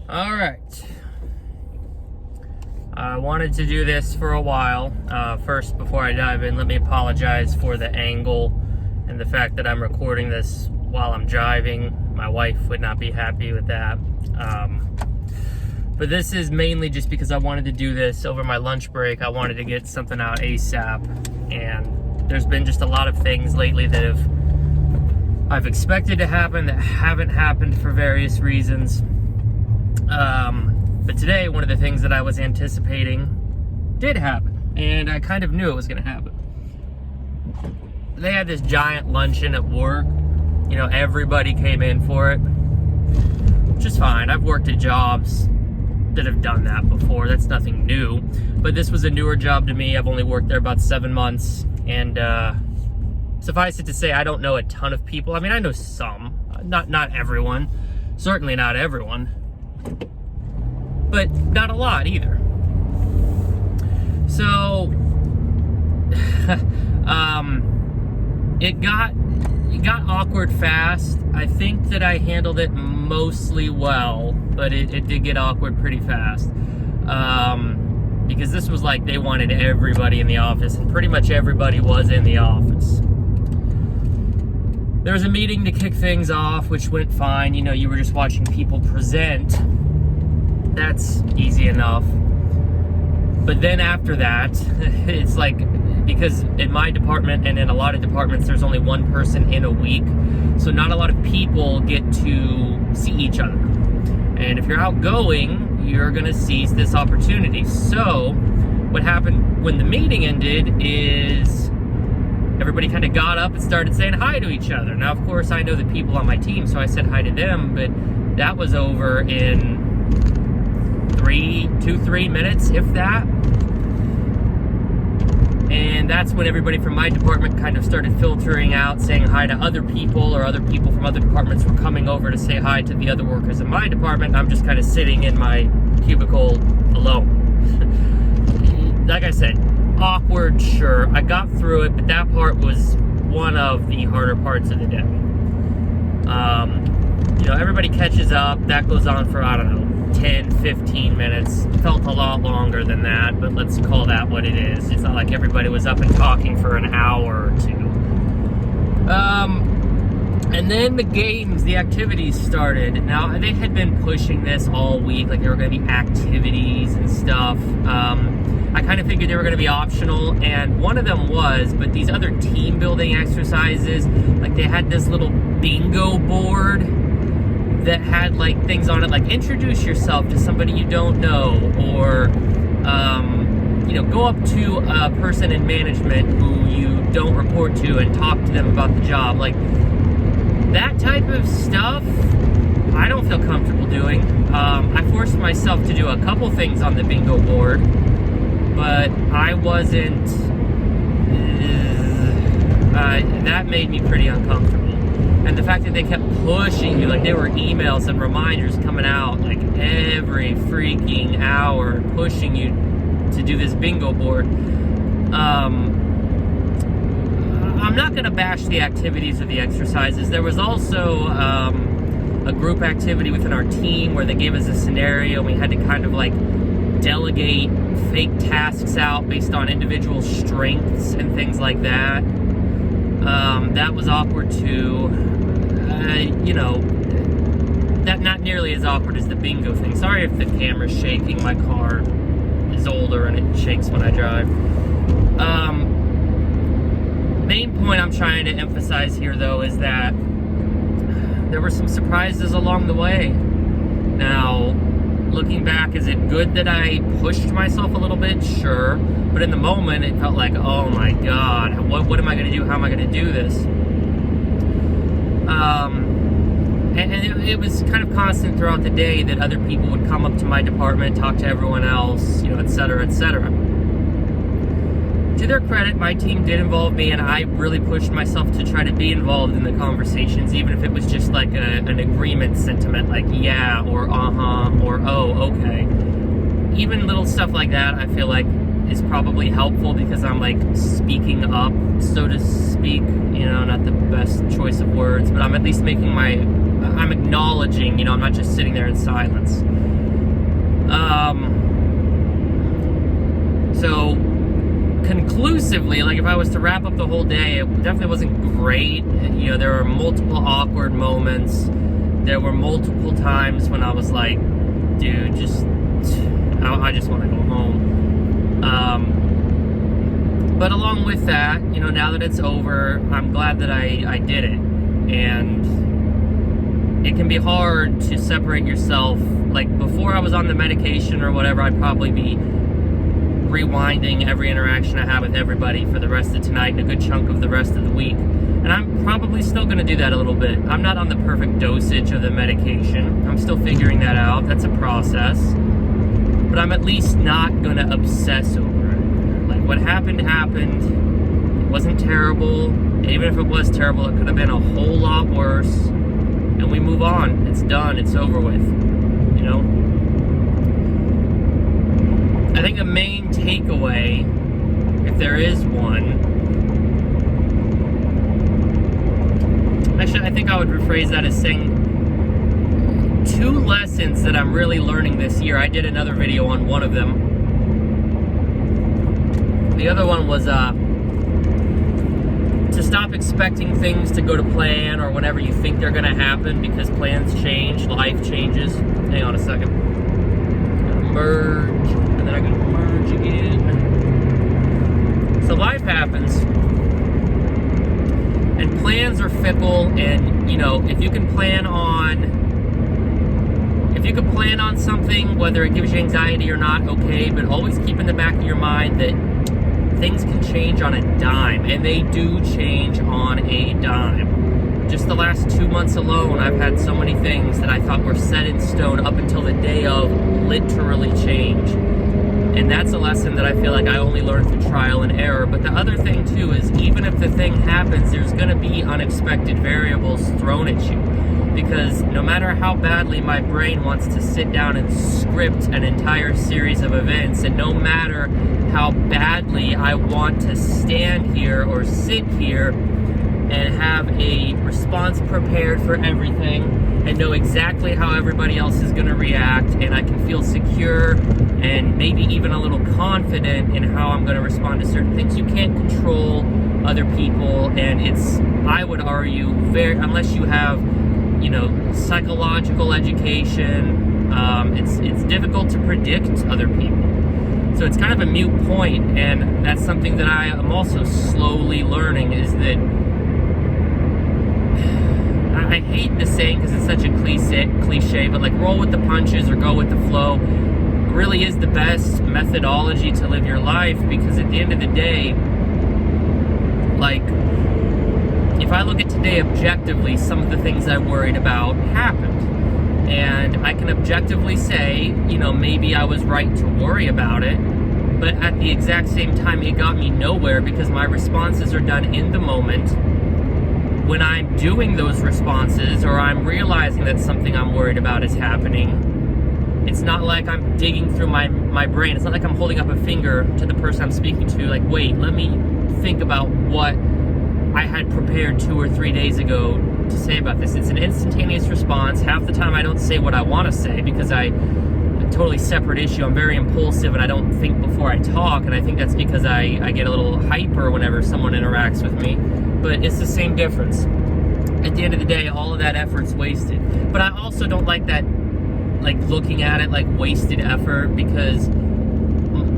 All right. I wanted to do this for a while. First, before I dive in, let me apologize for the angle and the fact that I'm recording this while I'm driving. My wife would not be happy with that. But this is mainly just because I wanted to do this over my lunch break. I wanted to get something out ASAP. And there's been just a lot of things lately that I've expected to happen that haven't happened for various reasons. But today, one of the things that I was anticipating did happen, and I kind of knew it was going to happen. They had this giant luncheon at work. You know, everybody came in for it, which is fine. I've worked at jobs that have done that before. That's nothing new, but this was a newer job to me. I've only worked there about 7 months, and suffice it to say, I don't know a ton of people. I mean, I know some, not everyone, certainly not everyone, but not a lot either. So it got awkward fast. I think that I handled it mostly well, but it did get awkward pretty fast. Because this was like they wanted everybody in the office, and pretty much everybody was in the office. There was a meeting to kick things off, which went fine. You know, you were just watching people present. That's easy enough. But then after that, it's like, because in my department and in a lot of departments, there's only one person in a week. So not a lot of people get to see each other. And if you're outgoing, you're gonna seize this opportunity. So what happened when the meeting ended is everybody kind of got up and started saying hi to each other. Now, of course, I know the people on my team, so I said hi to them, but that was over in 3 minutes, if that. And that's when everybody from my department kind of started filtering out, saying hi to other people, or other people from other departments were coming over to say hi to the other workers in my department. I'm just kind of sitting in my cubicle alone. Like I said, awkward, sure. I got through it, but that part was one of the harder parts of the day. You know, everybody catches up. That goes on for, I don't know, 10, 15 minutes. It felt a lot longer than that, but let's call that what it is. It's not like everybody was up and talking for an hour or two. And then the activities started. Now, they had been pushing this all week, like there were going to be activities and stuff. I kind of figured they were going to be optional, and one of them was, but these other team building exercises, like they had this little bingo board that had like things on it, like introduce yourself to somebody you don't know, or you know, go up to a person in management who you don't report to and talk to them about the job. Like that type of stuff I don't feel comfortable doing. I forced myself to do a couple things on the bingo board, but I wasn't that made me pretty uncomfortable. And the fact that they kept pushing you, like there were emails and reminders coming out like every freaking hour, pushing you to do this bingo board. I'm not gonna bash the activities or the exercises. There was also a group activity within our team where they gave us a scenario and we had to kind of like delegate fake tasks out based on individual strengths and things like that. That was awkward too. You know, that not nearly as awkward as the bingo thing. Sorry if the camera's shaking. My car is older and it shakes when I drive. Main point I'm trying to emphasize here, though, is that there were some surprises along the way. Now, looking back, is it good that I pushed myself a little bit? Sure. But in the moment, it felt like, oh my God, what am I going to do? How am I going to do this? And it was kind of constant throughout the day that other people would come up to my department, talk to everyone else, you know, et cetera, et cetera. To their credit, my team did involve me, and I really pushed myself to try to be involved in the conversations, even if it was just like an agreement sentiment, like yeah, or uh-huh, or oh, okay. Even little stuff like that, I feel like, is probably helpful because I'm like speaking up, so to speak. You know, not the best choice of words, but I'm at least I'm acknowledging, you know, I'm not just sitting there in silence. So conclusively, like if I was to wrap up the whole day, it definitely wasn't great. You know, there were multiple awkward moments. There were multiple times when I was like, dude, I just want to go home. But along with that, you know, now that it's over, I'm glad that I did it. And it can be hard to separate yourself. Like before I was on the medication or whatever, I'd probably be rewinding every interaction I had with everybody for the rest of tonight and a good chunk of the rest of the week. And I'm probably still going to do that a little bit. I'm not on the perfect dosage of the medication. I'm still figuring that out. That's a process. But I'm at least not going to obsess over it. Like what happened. It wasn't terrible. Even if it was terrible, it could have been a whole lot worse. And we move on. It's done. It's over with. You know? I think the main takeaway, if there is one, actually I think I would rephrase that as saying 2 lessons that I'm really learning this year. I did another video on one of them. The other one was to stop expecting things to go to plan or whenever you think they're going to happen, because plans change, life changes. Hang on a second. Merge, and then I gotta merge again. So life happens, and plans are fickle. And you know, if you can plan on something, whether it gives you anxiety or not, okay. But always keep in the back of your mind that things can change on a dime, and they do change on a dime. Just the last 2 months alone, I've had so many things that I thought were set in stone up until the day of literally change. And that's a lesson that I feel like I only learned through trial and error. But the other thing too is, even if the thing happens, there's going to be unexpected variables thrown at you. Because no matter how badly my brain wants to sit down and script an entire series of events, and no matter how badly I want to stand here or sit here and have a response prepared for everything and know exactly how everybody else is going to react, and I can feel secure and maybe even a little confident in how I'm going to respond to certain things. You can't control other people, and it's, I would argue, unless you have, you know, psychological education, it's difficult to predict other people. So it's kind of a moot point, and that's something that I am also slowly learning, is that I hate the saying because it's such a cliche, but like roll with the punches or go with the flow really is the best methodology to live your life. Because at the end of the day, like, if I look at today objectively, some of the things I worried about happened. And I can objectively say, you know, maybe I was right to worry about it, but at the exact same time, it got me nowhere, because my responses are done in the moment. When I'm doing those responses, or I'm realizing that something I'm worried about is happening, it's not like I'm digging through my brain. It's not like I'm holding up a finger to the person I'm speaking to, like, wait, let me think about what I had prepared 2 or 3 days ago to say about this. It's an instantaneous response. Half the time I don't say what I want to say, because a totally separate issue. I'm very impulsive, and I don't think before I talk, and I think that's because I get a little hyper whenever someone interacts with me. But it's the same difference. At the end of the day, all of that effort's wasted. But I also don't like that, like, looking at it like wasted effort, because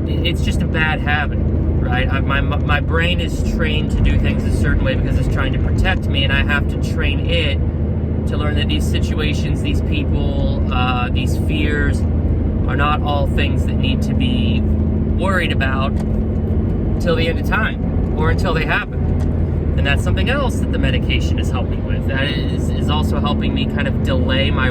it's just a bad habit, right? My brain is trained to do things a certain way because it's trying to protect me, and I have to train it to learn that these situations, these people, these fears are not all things that need to be worried about till the end of time, or until they happen. And that's something else that the medication is helping with. That is also helping me kind of delay my